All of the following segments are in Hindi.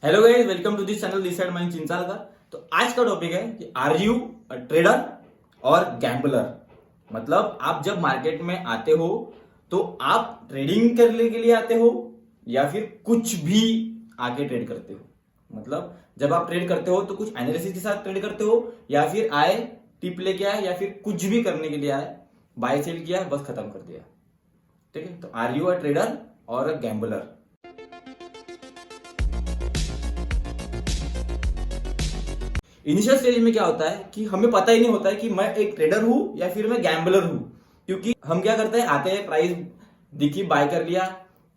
Hello guys, welcome to this channel this side माइन चिंचालकर। तो आज का टॉपिक है कि आर यू अ ट्रेडर और गैम्बलर। मतलब आप जब मार्केट में आते हो तो आप ट्रेडिंग करने के लिए आते हो या फिर कुछ भी आके ट्रेड करते हो। मतलब जब आप ट्रेड करते हो तो कुछ एनालिसिस के साथ ट्रेड करते हो या फिर आए टिप लेके आए या फिर कुछ भी करने के लिए आए, बाय सेल किया बस खत्म कर दिया। ठीक है, तो आर यू अ ट्रेडर और अ गैम्बलर। इनिशियल स्टेज में क्या होता है कि हमें पता ही नहीं होता है कि मैं एक ट्रेडर हूं या फिर मैं गैम्बलर हूं। क्योंकि हम क्या करते हैं, आते हैं, प्राइस दिखी बाय कर लिया,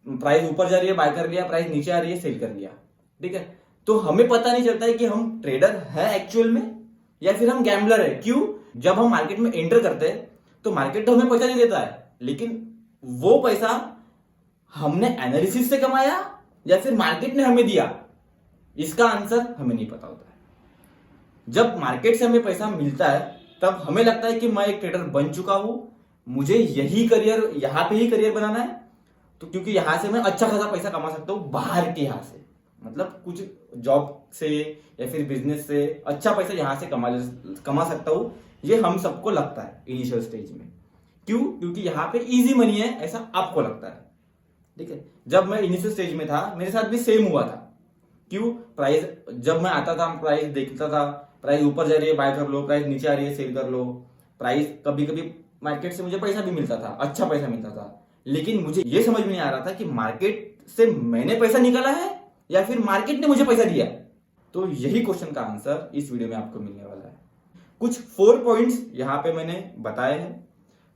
प्राइस ऊपर जा रही है बाय कर लिया, प्राइस नीचे आ रही है सेल कर लिया। ठीक है, तो हमें पता नहीं चलता है कि हम ट्रेडर है एक्चुअल में या फिर हम गैम्बलर है। क्यों? जब हम मार्केट में एंटर करते हैं तो मार्केट तो हमें पैसा नहीं देता है, लेकिन वो पैसा हमने एनालिसिस से कमाया या फिर मार्केट ने हमें दिया, इसका आंसर हमें नहीं पता होता है। जब मार्केट से हमें पैसा मिलता है तब हमें लगता है कि मैं एक ट्रेडर बन चुका हूं, मुझे यही करियर, यहां पे ही करियर बनाना है। तो क्योंकि यहां से मैं अच्छा खासा पैसा कमा सकता हूं बाहर के, यहां से मतलब कुछ जॉब से या फिर बिजनेस से अच्छा पैसा यहां से कमा सकता हूं, ये हम सबको लगता है इनिशियल स्टेज में। क्यों? क्योंकि यहां पे इजी मनी है, ऐसा आपको लगता है। ठीक है, जब मैं इनिशियल स्टेज में था मेरे साथ भी सेम हुआ था। क्यों? प्राइस जब मैं आता था, प्राइस देखता था, प्राइस ऊपर जा रही है बाय कर लो, प्राइस नीचे आ रही है सेल कर लो। प्राइस कभी कभी मार्केट से मुझे पैसा भी मिलता था, अच्छा पैसा मिलता था, लेकिन मुझे ये समझ में नहीं आ रहा था कि मार्केट से मैंने पैसा निकाला है या फिर मार्केट ने मुझे पैसा दिया। तो यही क्वेश्चन का आंसर इस वीडियो में आपको मिलने वाला है। कुछ 4 पॉइंट्स यहां पे मैंने बताए हैं,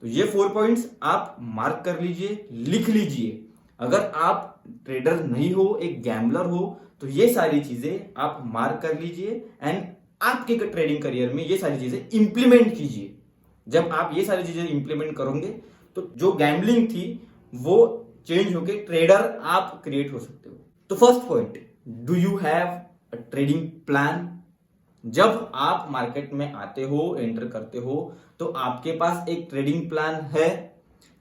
तो ये 4 पॉइंट्स आप मार्क कर लीजिए, लिख लीजिए। अगर आप ट्रेडर नहीं हो, एक गैम्बलर हो, तो ये सारी चीजें आप मार्क कर लीजिए एंड आपके ट्रेडिंग करियर में ये सारी चीजें इंप्लीमेंट कीजिए। जब आप ये सारी चीजें इंप्लीमेंट करोगे तो जो गैम्बलिंग थी वो चेंज होके ट्रेडर आप क्रिएट हो सकते हो। तो first point, do you have a trading plan? जब आप मार्केट में आते हो, एंटर करते हो, तो आपके पास एक ट्रेडिंग प्लान है।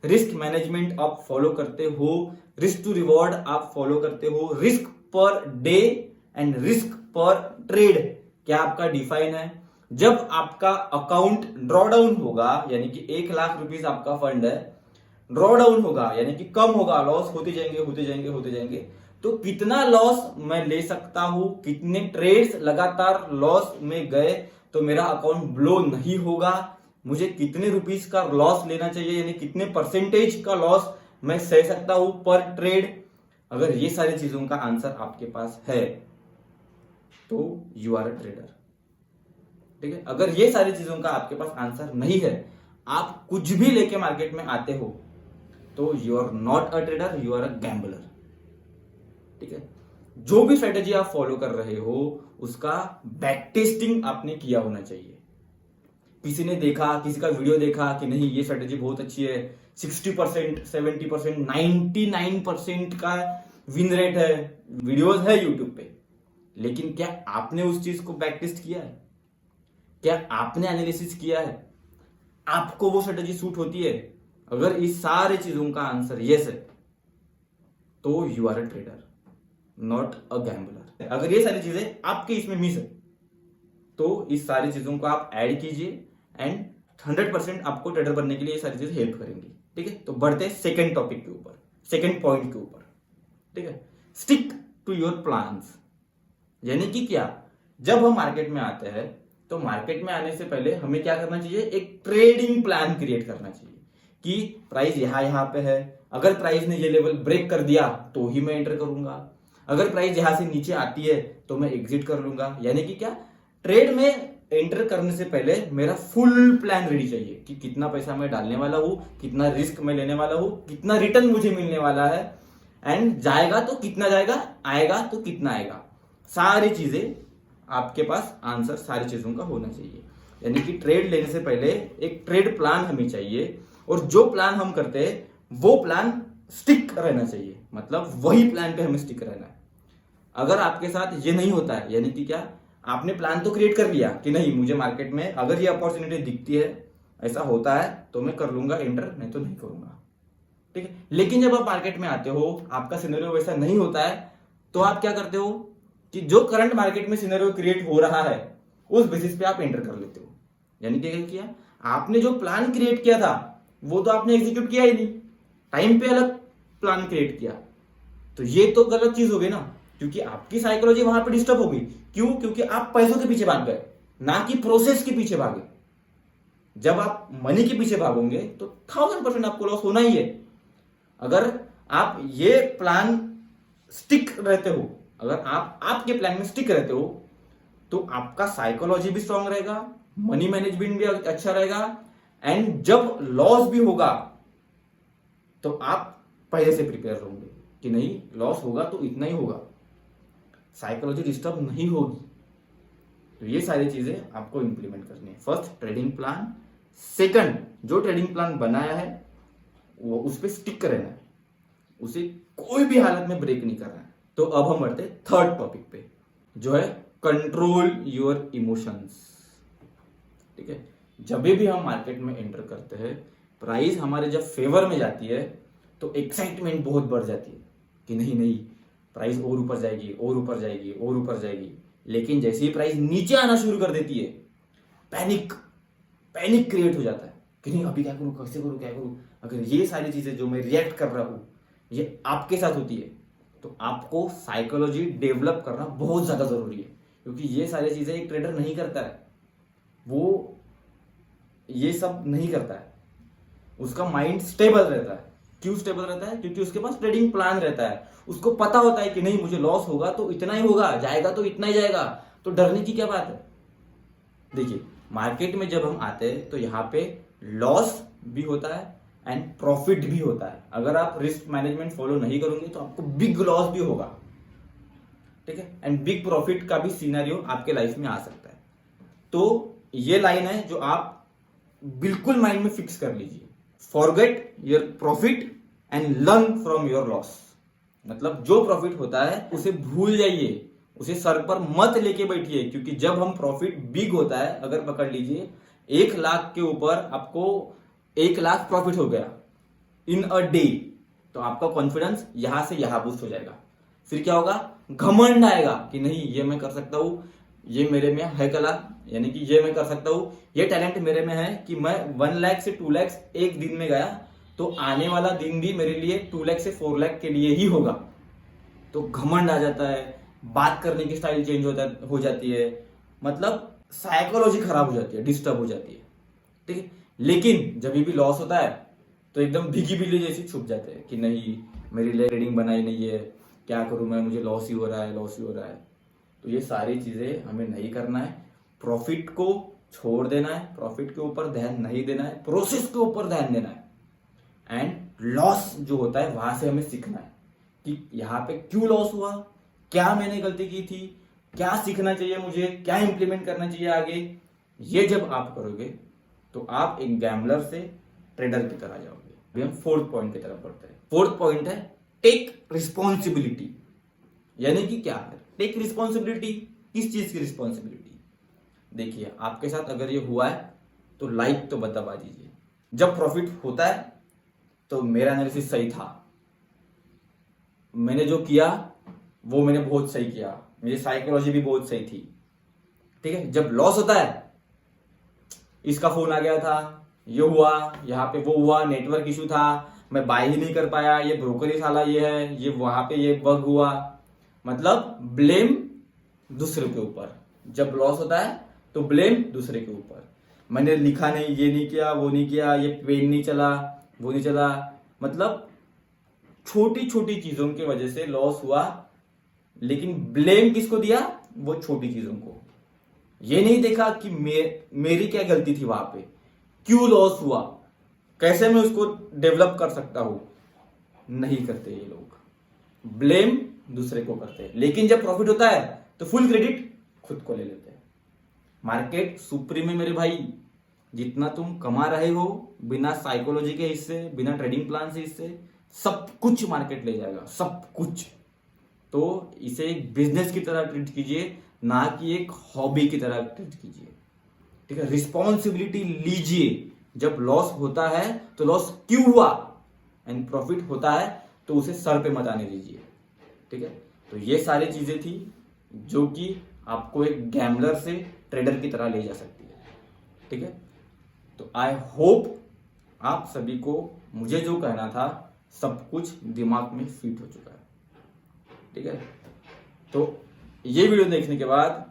रिस्क मैनेजमेंट आप फॉलो करते हो, रिस्क टू रिवॉर्ड आप फॉलो करते हो, risk per day and risk पर ट्रेड क्या आपका डिफाइन है। जब आपका अकाउंट ड्रॉ डाउन होगा, यानी कि 1 लाख रुपीज आपका फंड है, ड्रॉ डाउन होगा यानी कि कम होगा, लॉस होते जाएंगे होते जाएंगे होते जाएंगे, तो कितना लॉस मैं ले सकता हूं, कितने ट्रेड्स लगातार लॉस में गए तो मेरा अकाउंट ब्लो नहीं होगा, मुझे कितने रुपीस का लॉस लेना चाहिए, यानी कितने परसेंटेज का लॉस मैं सह सकता हूं पर ट्रेड। अगर ये सारी चीजों का आंसर आपके पास है तो यू आर अ ट्रेडर। ठीक है, अगर ये सारी चीजों का आपके पास आंसर नहीं है, आप कुछ भी लेके मार्केट में आते हो, तो you are not a trader, you are a gambler. ठीक है, जो भी स्ट्रेटेजी आप फॉलो कर रहे हो उसका बैक टेस्टिंग आपने किया होना चाहिए। किसी ने देखा, किसी का वीडियो देखा कि नहीं ये स्ट्रेटेजी बहुत अच्छी है, 60%, 70%, 99% का विन रेट है, वीडियोस है यूट्यूब पे, लेकिन क्या आपने उस चीज को बैक टेस्ट किया है? क्या आपने एनालिसिस किया है? आपको वो स्ट्रेटेजी सूट होती है? अगर इस सारे चीजों का आंसर यस है तो you are a trader, not a gambler. अगर ये सारी चीजें आपके इसमें मिस है तो इस सारी चीजों को आप ऐड कीजिए एंड 100% आपको ट्रेडर बनने के लिए ये सारी चीजें हेल्प करेंगी। ठीक है, तो बढ़ते हैं सेकंड टॉपिक के ऊपर, सेकंड पॉइंट के ऊपर। ठीक है, स्टिक टू योर प्लान्स। यानी कि क्या? जब हम मार्केट में आते हैं तो मार्केट में आने से पहले हमें क्या करना चाहिए, एक ट्रेडिंग प्लान क्रिएट करना चाहिए कि प्राइस यहां पे है, अगर प्राइस ने ये लेवल ब्रेक कर दिया तो ही मैं एंटर करूंगा, अगर प्राइस यहां से नीचे आती है तो मैं एग्जिट कर लूंगा। यानी कि क्या, ट्रेड में एंटर करने से पहले मेरा फुल प्लान रेडी चाहिए कि कितना पैसा मैं डालने वाला हूं, कितना रिस्क मैं लेने वाला हूं, कितना रिटर्न मुझे मिलने वाला है, एंड जाएगा तो कितना जाएगा, आएगा तो कितना आएगा। सारी चीजें आपके पास आंसर सारी चीजों का होना चाहिए। यानी कि ट्रेड लेने से पहले एक ट्रेड प्लान हमें चाहिए, और जो प्लान हम करते हैं वो प्लान स्टिक रहना चाहिए, मतलब वही प्लान पे हमें स्टिक रहना है। अगर आपके साथ ये नहीं होता है, यानी कि क्या, आपने प्लान तो क्रिएट कर लिया कि नहीं मुझे मार्केट में अगर ये अपॉर्चुनिटी दिखती है, ऐसा होता है तो मैं कर लूंगा एंटर, नहीं तो नहीं करूंगा। ठीक है, लेकिन जब आप मार्केट में आते हो आपका सिनेरियो वैसा नहीं होता है, तो आप क्या करते हो, कि जो करंट मार्केट में सिनेरियो क्रिएट हो रहा है उस बेसिस पे आप एंटर कर लेते हो। यानी कि क्या किया आपने, जो प्लान क्रिएट किया था वो तो आपने एग्जीक्यूट किया ही नहीं, टाइम पे अलग प्लान क्रिएट किया। तो ये तो गलत चीज हो गई ना, क्योंकि आपकी साइकोलॉजी वहां पे डिस्टर्ब हो गई। क्यों? क्योंकि आप पैसों के पीछे भाग गए, ना कि प्रोसेस के पीछे भागे। जब आप मनी के पीछे भागोगे तो 1000% आपको लॉस होना ही है। अगर आप ये प्लान स्टिक रहते हो, अगर आप आपके प्लान में स्टिक रहते हो, तो आपका साइकोलॉजी भी स्ट्रांग रहेगा, मनी मैनेजमेंट भी अच्छा रहेगा, एंड जब लॉस भी होगा तो आप पहले से प्रिपेयर रहोगे कि नहीं, लॉस होगा तो इतना ही होगा, साइकोलॉजी डिस्टर्ब नहीं होगी। तो ये सारी चीजें आपको इंप्लीमेंट करनी है। First, trading plan. सेकंड, जो ट्रेडिंग प्लान बनाया है वो उस पर स्टिक रहना है, उसे कोई भी हालत में ब्रेक नहीं करना है। तो अब हम बढ़ते थर्ड टॉपिक पे, जो है कंट्रोल योर इमोशंस। ठीक है, जब भी हम मार्केट में एंटर करते हैं, प्राइस हमारे जब फेवर में जाती है तो एक्साइटमेंट बहुत बढ़ जाती है कि नहीं नहीं, प्राइस और ऊपर जाएगी और ऊपर जाएगी और ऊपर जाएगी। लेकिन जैसे ही प्राइस नीचे आना शुरू कर देती है, पैनिक क्रिएट हो जाता है कि नहीं, अभी क्या करूं, कैसे करूं, क्या करूं। अगर ये सारी चीजें जो मैं रिएक्ट कर रहा हूं ये आपके साथ होती है, तो आपको साइकोलॉजी डेवलप करना बहुत ज्यादा जरूरी है। क्योंकि ये सारी चीजें एक ट्रेडर नहीं करता है, वो ये सब नहीं करता है। उसका माइंड स्टेबल रहता है। क्यों स्टेबल रहता है? क्योंकि उसके पास ट्रेडिंग प्लान रहता है। उसको पता होता है कि नहीं, मुझे लॉस होगा तो इतना ही होगा, जाएगा तो इतना ही जाएगा, तो डरने की क्या बात है। देखिए, मार्केट में जब हम आते हैं तो यहाँ पे लॉस भी होता है एंड प्रॉफिट भी होता है। अगर आप रिस्क मैनेजमेंट फॉलो नहीं करोगे तो आपको बिग लॉस भी होगा, ठीक है, एंड बिग प्रॉफिट का भी सिनेरियो आपके लाइफ में आ सकता है। तो ये लाइन है जो आप बिल्कुल माइंड में फिक्स कर लीजिए। Forget your profit and learn from your loss. मतलब जो प्रॉफिट होता है उसे भूल जाइए, उसे सर पर मत लेके बैठिए। क्योंकि जब हम प्रॉफिट बिग होता है, अगर पकड़ लीजिए 1 लाख के ऊपर आपको 1 लाख प्रॉफिट हो गया इन अ डे, तो आपका कॉन्फिडेंस यहां से यहां बूस्ट हो जाएगा। फिर क्या होगा? घमंड आएगा कि नहीं, ये मैं कर सकता हूं, ये मेरे में है कला, यानी कि ये मैं कर सकता हूं, ये टैलेंट मेरे में है कि मैं 1 लाख से 2 लाख एक दिन में गया, तो आने वाला दिन भी मेरे लिए 2 लाख से 4 लाख के लिए ही होगा। तो घमंड आ जाता है, बात करने की स्टाइल चेंज हो जाती है, मतलब साइकोलॉजी खराब हो जाती है, डिस्टर्ब हो जाती है। ठीक है, लेकिन जब भी लॉस होता है तो एकदम भीगी बिल्ली जैसी छुप जाते हैं कि नहीं, मेरे लिए ट्रेडिंग बनाई नहीं है, क्या करूं मैं, मुझे लॉस ही हो रहा है, लॉस ही हो रहा है। तो ये सारी चीजें हमें नहीं करना है। प्रॉफिट को छोड़ देना है, प्रॉफिट के ऊपर ध्यान नहीं देना है, प्रोसेस के ऊपर ध्यान देना है। एंड लॉस जो होता है वहां से हमें सीखना है कि यहाँ पे क्यों लॉस हुआ, क्या मैंने गलती की थी, क्या सीखना चाहिए मुझे, क्या इंप्लीमेंट करना चाहिए आगे। ये जब आप करोगे तो आप एक गैम्बलर से ट्रेडर की तरह जाओगे। अभी हम फोर्थ पॉइंट की तरफ बढ़ते हैं। फोर्थ पॉइंट है टेक रिस्पॉन्सिबिलिटी। यानी कि क्या है टेक रिस्पॉन्सिबिलिटी? किस चीज की रिस्पॉन्सिबिलिटी? देखिए, आपके साथ अगर ये हुआ है तो लाइक तो बता दीजिए। जब प्रॉफिट होता है तो मेरा एनालिसिस सही था, मैंने जो किया वो मैंने बहुत सही किया, मेरी साइकोलॉजी भी बहुत सही थी। ठीक है, जब लॉस होता है, इसका फोन आ गया था, ये हुआ, यहाँ पे वो हुआ, नेटवर्क इशू था, मैं बाय ही नहीं कर पाया, ये ब्रोकर ही साला ये है, ये वहां पे ये बग हुआ, मतलब ब्लेम दूसरे के ऊपर। जब लॉस होता है तो ब्लेम दूसरे के ऊपर, मैंने लिखा नहीं, ये नहीं किया, वो नहीं किया, ये पेन नहीं चला, वो नहीं चला। मतलब छोटी छोटी चीजों की वजह से लॉस हुआ, लेकिन ब्लेम किसको दिया? वो छोटी चीजों को। ये नहीं देखा कि मेरी क्या गलती थी, वहां पे क्यों लॉस हुआ, कैसे मैं उसको डेवलप कर सकता हूं। नहीं करते ये लोग, ब्लेम दूसरे को करते हैं। लेकिन जब प्रॉफिट होता है तो फुल क्रेडिट खुद को ले लेते हैं। मार्केट सुप्रीम है मेरे भाई, जितना तुम कमा रहे हो बिना साइकोलॉजी के हिस्से, बिना ट्रेडिंग प्लान से हिस्से, सब कुछ मार्केट ले जाएगा, सब कुछ। तो इसे एक बिजनेस की तरह ट्रीट कीजिए, ना कि एक हॉबी की तरह ट्रीट कीजिए। ठीक है, रिस्पॉन्सिबिलिटी लीजिए। जब लॉस होता है तो लॉस क्यों हुआ, एंड प्रॉफिट होता है तो उसे सर पे मत आने दीजिए। ठीक है, तो ये सारी चीजें थी, जो कि आपको एक गैम्बलर से ट्रेडर की तरह ले जा सकती है। ठीक है, तो आई होप आप सभी को मुझे जो कहना था सब कुछ दिमाग में फिट हो चुका है। ठीक है, तो ये वीडियो देखने के बाद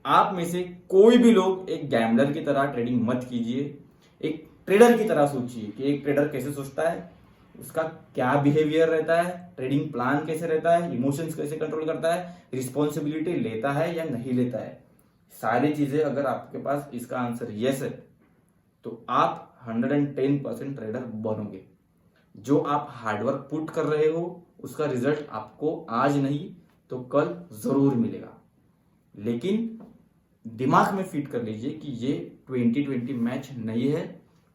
आप में से कोई भी लोग एक गैम्बलर की तरह ट्रेडिंग मत कीजिए। एक ट्रेडर की तरह सोचिए कि एक ट्रेडर कैसे सोचता है, उसका क्या बिहेवियर रहता है, ट्रेडिंग प्लान कैसे रहता है, इमोशंस कैसे कंट्रोल करता है, रिस्पॉन्सिबिलिटी लेता है या नहीं लेता है। सारी चीजें अगर आपके पास इसका आंसर यस है तो आप 110% ट्रेडर बनोगे। जो आप हार्डवर्क पुट कर रहे हो उसका रिजल्ट आपको आज नहीं तो कल जरूर मिलेगा। लेकिन दिमाग में फिट कर लीजिए कि ये 2020 मैच नहीं है,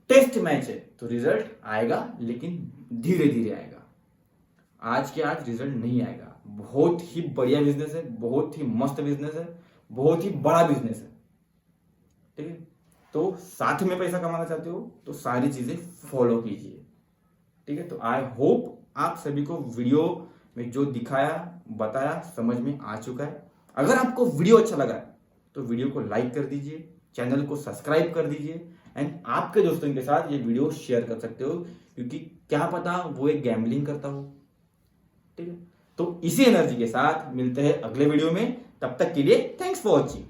टेस्ट मैच है, तो रिजल्ट आएगा लेकिन धीरे धीरे आएगा। आज के आज रिजल्ट नहीं आएगा। बहुत ही बढ़िया बिजनेस है, बहुत ही मस्त बिजनेस है, बहुत ही बड़ा बिजनेस है। ठीक है, तो साथ में पैसा कमाना चाहते हो तो सारी चीजें फॉलो कीजिए। ठीक है, तो आई होप आप सभी को वीडियो में जो दिखाया बताया समझ में आ चुका है। अगर आपको वीडियो अच्छा लगा तो वीडियो को लाइक कर दीजिए, चैनल को सब्सक्राइब कर दीजिए एंड आपके दोस्तों के साथ ये वीडियो शेयर कर सकते हो, क्योंकि क्या पता वो एक गैम्बलिंग करता हो। ठीक है, तो इसी एनर्जी के साथ मिलते हैं अगले वीडियो में। तब तक के लिए थैंक्स फॉर वॉचिंग।